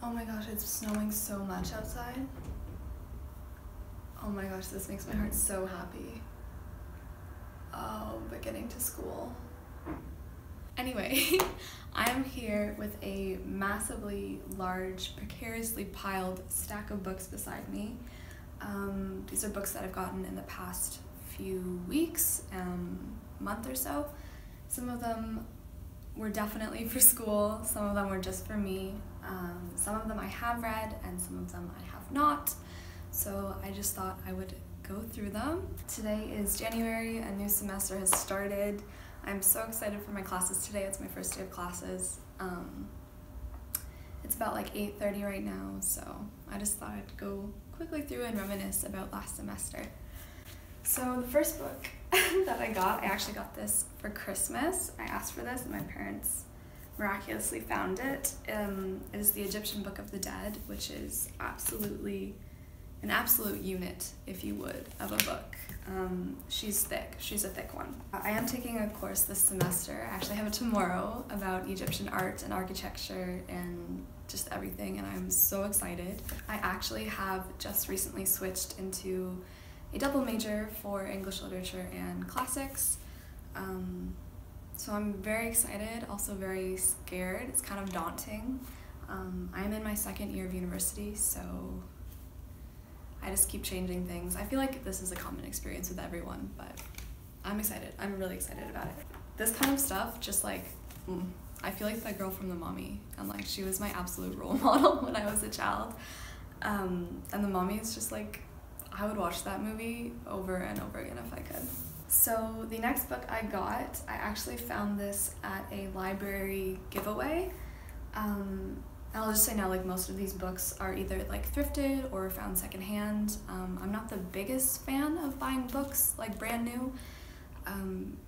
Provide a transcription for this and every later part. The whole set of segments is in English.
Oh my gosh, it's snowing so much outside. Oh my gosh, this makes my heart so happy. Oh, but getting to school. Anyway, I'm here with a massively large, precariously piled stack of books beside me. These are books that I've gotten in the past few weeks, month or so. Some of them were definitely for school, some of them were just for me. Some of them I have read and some of them I have not. So I just thought I would go through them. Today is January, a new semester has started. I'm so excited for my classes today. It's my first day of classes. It's about like 8:30 right now, so I just thought I'd go quickly through and reminisce about last semester. So the first book that I actually got this for Christmas. I asked for this and my parents miraculously found it. It is the Egyptian Book of the Dead, which is absolutely an absolute unit, if you would, of a book. She's thick. She's a thick one. I am taking a course this semester. I actually have it tomorrow about Egyptian art and architecture and just everything, and I'm so excited. I actually have just recently switched into a double major for English literature and classics. So I'm very excited, also very scared. It's kind of daunting. I'm in my second year of university, so I just keep changing things. I feel like this is a common experience with everyone, but I'm excited. I'm really excited about it. This kind of stuff, just like, I feel like that girl from The Mummy, and like she was my absolute role model when I was a child. And The Mummy is just like, I would watch that movie over and over again if I could. So the next book I got, I actually found this at a library giveaway. I'll just say now, like, most of these books are either like thrifted or found secondhand. I'm not the biggest fan of buying books like brand new,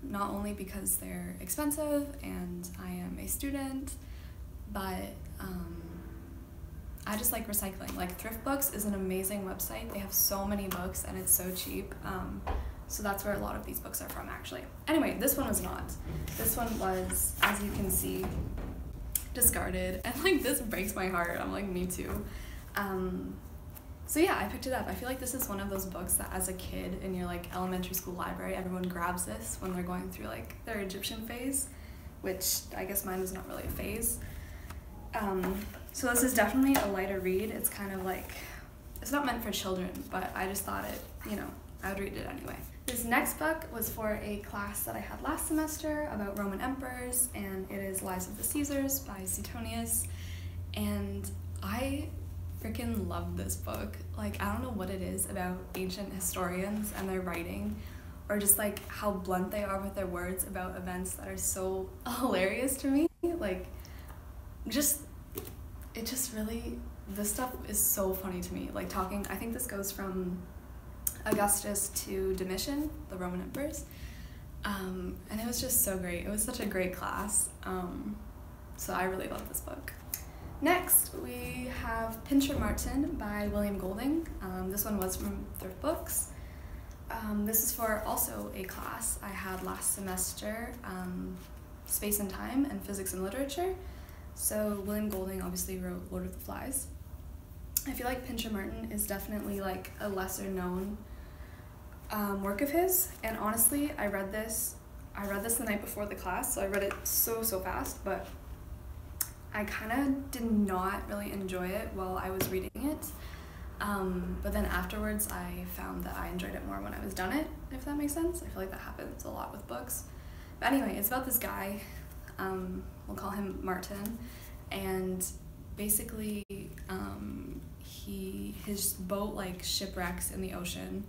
not only because they're expensive and I am a student, but I just like recycling. Like, Thrift Books is an amazing website. They have so many books and it's so cheap. So that's where a lot of these books are from, actually. Anyway, this one was not. This one was, as you can see, discarded, and like this breaks my heart. I'm like, me too. So yeah, I picked it up. I feel like this is one of those books that as a kid in your like elementary school library, everyone grabs this when they're going through like their Egyptian phase, which I guess mine was not really a phase. So this is definitely a lighter read. It's kind of like, it's not meant for children, but I just thought it, you know, I would read it anyway. This next book was for a class that I had last semester about Roman emperors, and it is Lives of the Caesars by Suetonius, and I freaking love this book. Like, I don't know what it is about ancient historians and their writing, or just like how blunt they are with their words about events that are so hilarious to me. Like, it just really, this stuff is so funny to me. Like, talking, I think this goes from Augustus to Domitian, the Roman emperors, and it was just so great. It was such a great class, so I really love this book. Next, we have Pincher Martin by William Golding. This one was from Thrift Books. This is for also a class I had last semester, Space and Time and Physics and Literature. So William Golding obviously wrote Lord of the Flies. I feel like Pincher Martin is definitely like a lesser known work of his, and honestly I read this the night before the class, so I read it so fast, but I kind of did not really enjoy it while I was reading it, but then afterwards I found that I enjoyed it more when I was done it, if that makes sense. I feel like that happens a lot with books. But anyway, it's about this guy, we'll call him Martin, and basically his boat like shipwrecks in the ocean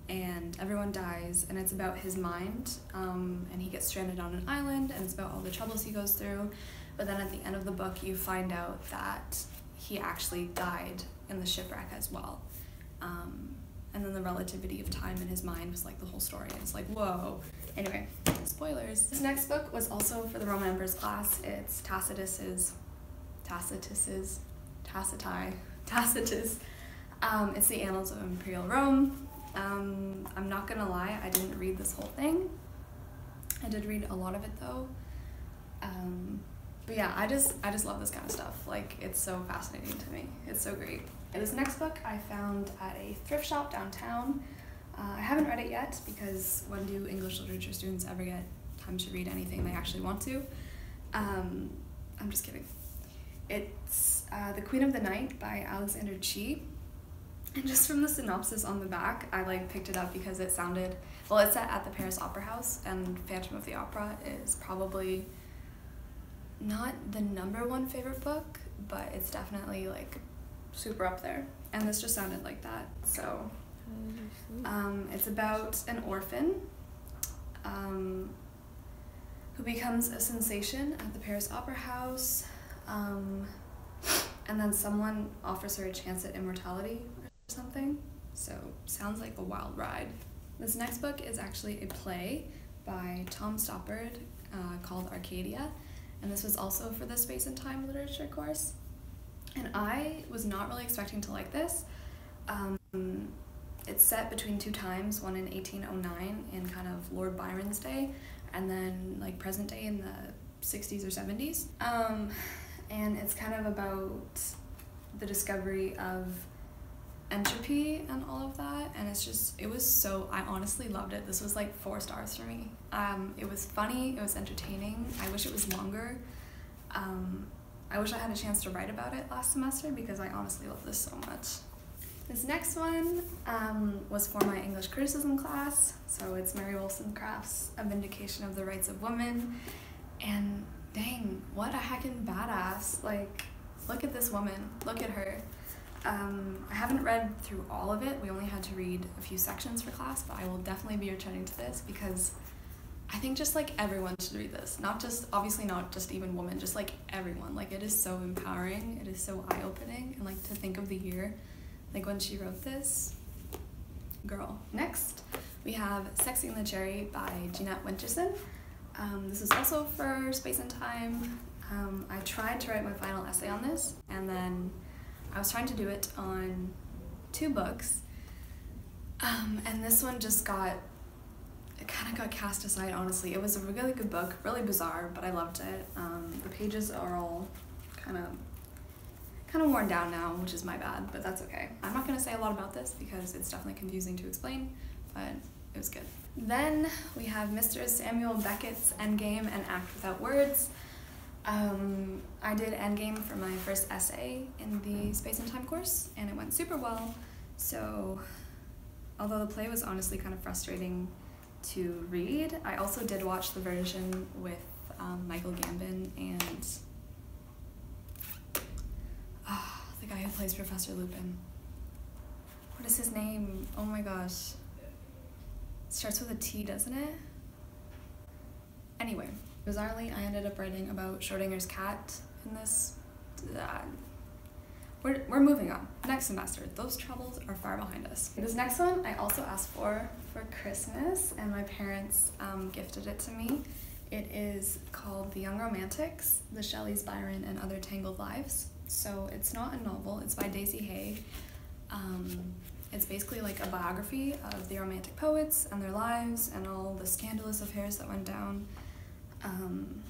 and everyone dies, and it's about his mind, and he gets stranded on an island, and it's about all the troubles he goes through. But then at the end of the book you find out that he actually died in the shipwreck as well, and then the relativity of time in his mind was like the whole story. It's like, whoa. Anyway, spoilers. This next book was also for the Roman Emperors class. It's Tacitus. It's the Annals of Imperial Rome. I'm not gonna lie, I didn't read this whole thing. I did read a lot of it though. But yeah, I just love this kind of stuff. Like, it's so fascinating to me. It's so great. And this next book I found at a thrift shop downtown. I haven't read it yet because when do English literature students ever get time to read anything they actually want to? I'm just kidding. It's The Queen of the Night by Alexander Chee. And just from the synopsis on the back, I like picked it up because it sounded, well, it's set at the Paris Opera House, and Phantom of the Opera is probably not the #1 favorite book, but it's definitely like super up there. And this just sounded like that. So it's about an orphan who becomes a sensation at the Paris Opera House, and then someone offers her a chance at immortality or something. So sounds like a wild ride. This next book is actually a play by Tom Stoppard called Arcadia, and this was also for the Space and Time literature course. And I was not really expecting to like this. It's set between two times, one in 1809 in kind of Lord Byron's day, and then like present day in the 60s or 70s. And it's kind of about the discovery of entropy and all of that, and it was so, I honestly loved it. This was like 4 stars for me. It was funny, it was entertaining. I wish it was longer. I wish I had a chance to write about it last semester because I honestly love this so much. This next one was for my English criticism class, so it's Mary Wollstonecraft's A Vindication of the Rights of Women, and dang, what a heckin' badass. Like, look at this woman, look at her. I haven't read through all of it. We only had to read a few sections for class, but I will definitely be returning to this because I think just like everyone should read this. Not just, obviously not just even women, just like everyone. Like, it is so empowering, it is so eye-opening, and like to think of the year, like when she wrote this, girl. Next, we have Sexy and the Cherry by Jeanette Winterson. This is also for Space and Time. I tried to write my final essay on this, and then I was trying to do it on 2 books, and this one just it kind of got cast aside, honestly. It was a really good book, really bizarre, but I loved it. The pages are all kind of worn down now, which is my bad, but that's okay. I'm not going to say a lot about this because it's definitely confusing to explain, but it was good. Then we have Mr. Samuel Beckett's Endgame and Act Without Words. I did Endgame for my first essay in the Space and Time course, and it went super well. So although the play was honestly kind of frustrating to read, I also did watch the version with Michael Gambon and the guy who plays Professor Lupin. What is his name? Oh my gosh. It starts with a T, doesn't it? Anyway, bizarrely, I ended up writing about Schrodinger's cat in this. We're moving on. Next semester, those troubles are far behind us. This next one I also asked for Christmas, and my parents gifted it to me. It is called The Young Romantics, The Shelleys, Byron, and Other Tangled Lives. So it's not a novel, it's by Daisy Hay. It's basically like a biography of the Romantic poets and their lives and all the scandalous affairs that went down. And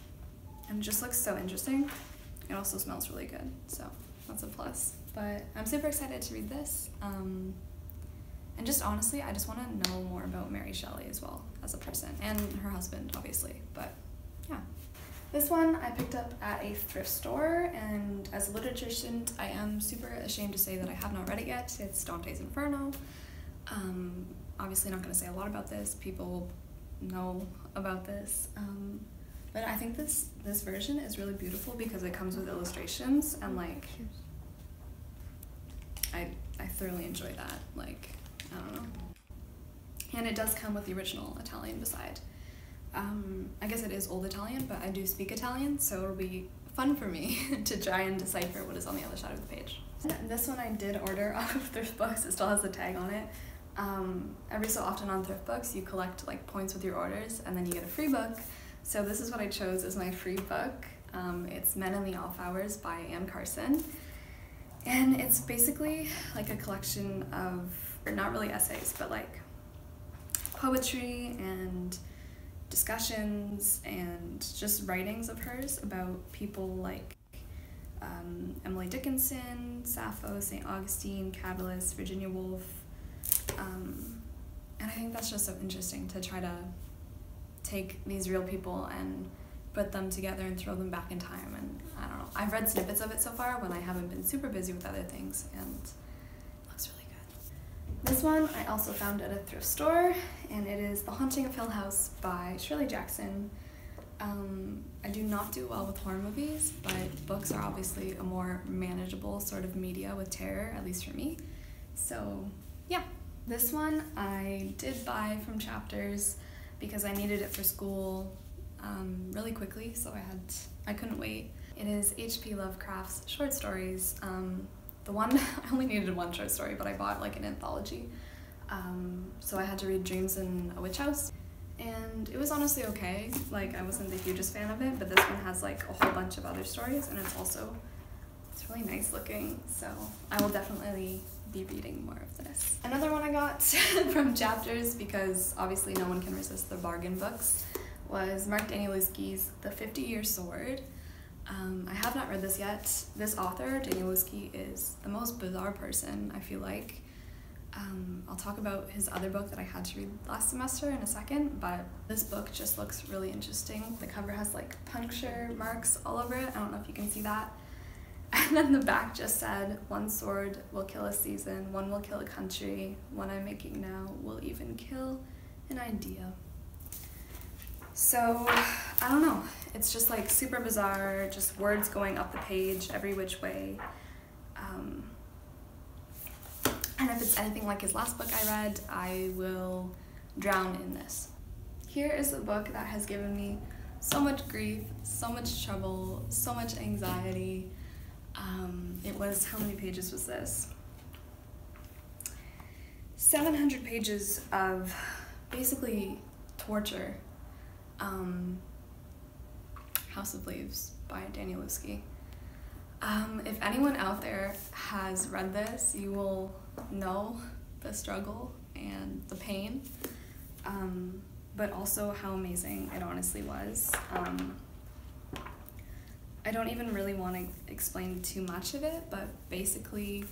it just looks so interesting. It also smells really good, so that's a plus. But I'm super excited to read this. And just honestly, I just want to know more about Mary Shelley as well as a person, and her husband, obviously, but yeah. This one I picked up at a thrift store, and as a literature student, I am super ashamed to say that I have not read it yet. It's Dante's Inferno. Obviously not going to say a lot about this. People know about this. But I think this version is really beautiful because it comes with illustrations, and like, I thoroughly enjoy that. Like, I don't know. And it does come with the original Italian beside. I guess it is Old Italian, but I do speak Italian, so it'll be fun for me to try and decipher what is on the other side of the page. This one I did order off of Thrift Books. It still has the tag on it. Every so often on Thrift Books, you collect like points with your orders, and then you get a free book. So this is what I chose as my free book. It's Men in the Off Hours by Anne Carson. And it's basically like a collection of, or not really essays, but like poetry and discussions and just writings of hers about people like Emily Dickinson, Sappho, St. Augustine, Catullus, Virginia Woolf, and I think that's just so interesting to try to take these real people and put them together and throw them back in time. And I don't know, I've read snippets of it so far when I haven't been super busy with other things, and it looks really good. This one I also found at a thrift store, and it is The Haunting of Hill House by Shirley Jackson. I do not do well with horror movies, but books are obviously a more manageable sort of media with terror, at least for me. So yeah, this one I did buy from Chapters because I needed it for school really quickly, so I couldn't wait. It is H.P. Lovecraft's short stories. The one, I only needed one short story, but I bought like an anthology. So I had to read Dreams in a Witch House. And it was honestly okay. Like, I wasn't the hugest fan of it, but this one has like a whole bunch of other stories, and it's really nice looking, so I will definitely be reading more of this. Another one I got from Chapters, because obviously no one can resist the bargain books, was Mark Danielewski's The 50-Year Sword. I have not read this yet. This author, Danielewski, is the most bizarre person, I feel like. I'll talk about his other book that I had to read last semester in a second, but this book just looks really interesting. The cover has like puncture marks all over it. I don't know if you can see that. And then the back just said, "One sword will kill a season, one will kill a country, one I'm making now will even kill an idea." So, I don't know. It's just like super bizarre, just words going up the page every which way. And if it's anything like his last book I read, I will drown in this. Here is a book that has given me so much grief, so much trouble, so much anxiety. It was, how many pages was this? 700 pages of basically torture. House of Leaves by Danielewski. If anyone out there has read this, you will know the struggle and the pain, but also how amazing it honestly was. I don't even really want to explain too much of it, but basically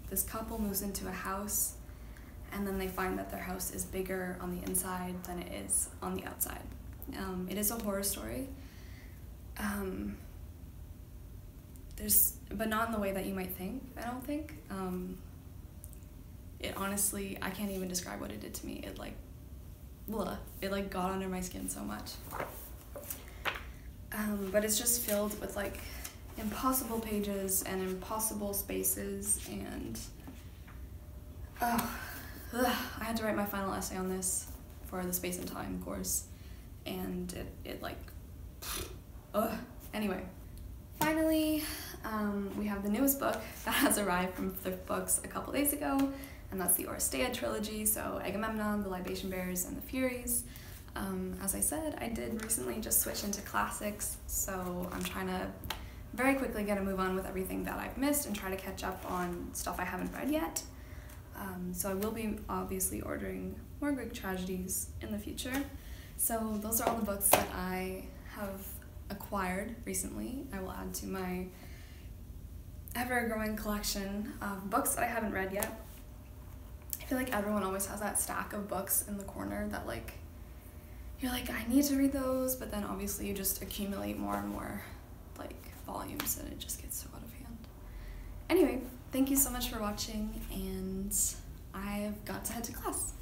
this couple moves into a house, and then they find that their house is bigger on the inside than it is on the outside. It is a horror story. But not in the way that you might think, I don't think. It honestly, I can't even describe what it did to me. It like got under my skin so much. But it's just filled with like impossible pages and impossible spaces, and I had to write my final essay on this for the Space and Time course, and anyway. Finally, we have the newest book that has arrived from Thrift Books a couple days ago, and that's the Oresteia trilogy, so Agamemnon, the Libation Bearers, and the Furies. As I said, I did recently just switch into classics, so I'm trying to very quickly get a move on with everything that I've missed and try to catch up on stuff I haven't read yet. So I will be obviously ordering more Greek tragedies in the future. So those are all the books that I have acquired recently. I will add to my ever-growing collection of books that I haven't read yet. I feel like everyone always has that stack of books in the corner that like, you're like, I need to read those, but then obviously you just accumulate more and more like volumes, and it just gets so out of hand. Anyway, thank you so much for watching, and I've got to head to class.